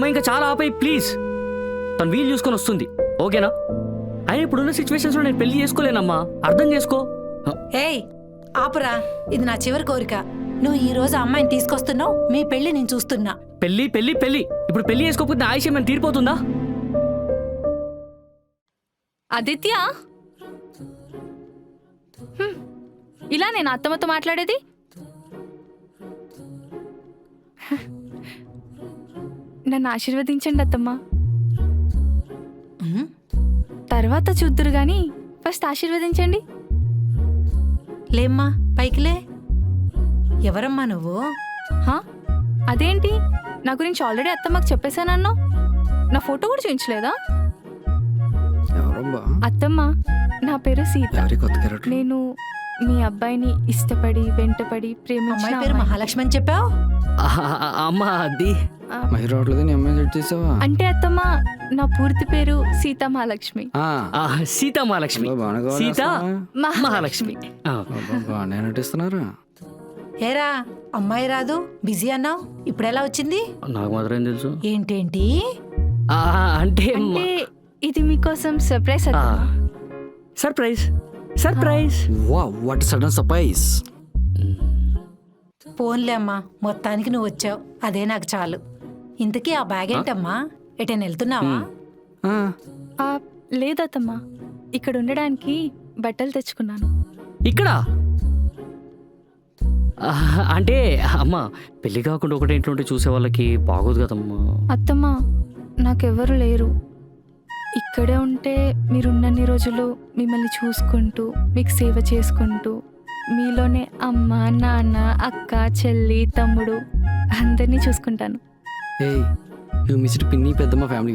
అమ్మ ఇంకా చాలా ఆపై ప్లీజ్. తను వీలు చూసుకొని వస్తుంది, ఓకేనా? అయినా ఇప్పుడున్న సిచ్యువేషన్స్లో నేను పెళ్లి చేసుకోలేనమ్మా, అర్థం చేసుకో. ఏయ్ ఆపురా, ఇది నా చివరి కోరిక. నువ్వు ఈ రోజు అమ్మాయిని తీసుకొస్తున్నావు, మీ పెళ్లి నేను చూస్తున్నా. పెళ్లి పెళ్లి పెళ్లి ఇప్పుడు పెళ్లి చేసుకోకపోతే ఆయుష్ ఏమైనా తీరిపోతుందా? ఆదిత్య, ఇలా నేను అత్తమ్మతో మాట్లాడేది? నన్ను ఆశీర్వదించండి అత్తమ్మ. తర్వాత చూద్దురు గాని ఫస్ట్ ఆశీర్వదించండి. లేమ్మా పైకిలే. ఎవరమ్మా నువ్వు? హా? అదేంటి, నా గురించి ఆల్రెడీ అత్తమ్మకు చెప్పేశానన్నా. నా ఫోటో కూడా చూపించలేదా? అత్తమ్మ, నా పేరు సీత. నేను మీ అబ్బాయిని ఇష్టపడి వెంటపడి ప్రేమించిన అమ్మాయి పేరు మహాలక్ష్మి అని చెప్పావు. అమ్మా అది అంటే అత్తమ్మ, నా పూర్తి పేరు సీతా మహాలక్ష్మి. సీతామహాలక్ష్మి, సీత మహాలక్ష్మి. నటిస్తున్నారు. ఏరా అమ్మాయి రాదు, బిజీ అన్నావు, ఇప్పుడెలా వచ్చింది? నాకు మాత్రం తెలుసు. ఏంటేంటి? అంటే అంటే ఇది మీకోసం సర్ప్రైజ్ అత్తమ్మ. Surprise surprise. What sudden surprise. పోన్లే అమ్మా, మొత్తానికి నువ్వు వచ్చావు, అదే నాకు చాలు. ఇంతకీ ఆ బ్యాగ్ ఏంటమ్మా? ఎటైనా వెళ్తున్నావా? లేదత్తమ్మ, ఇక్కడ ఉండడానికి బట్టలు తెచ్చుకున్నాను. ఇక్కడ అంటే అమ్మా, పెళ్లి కాకుండా ఒకటి ఇంట్లో ఉంటే చూసే వాళ్ళకి బాగోదు కదమ్మా. అత్తమ్మ, నాకెవ్వరు లేరు. ఇక్కడే ఉంటే మీరున్నన్ని రోజులు మిమ్మల్ని చూసుకుంటూ మీకు సేవ చేసుకుంటూ మీలోనే అమ్మ నాన్న అక్క చెల్లి తమ్ముడు అందరినీ చూసుకుంటాను. ఏయ్, యు మిస్డ్ పిన్ని పెద్దమ్మ ఫ్యామిలీ,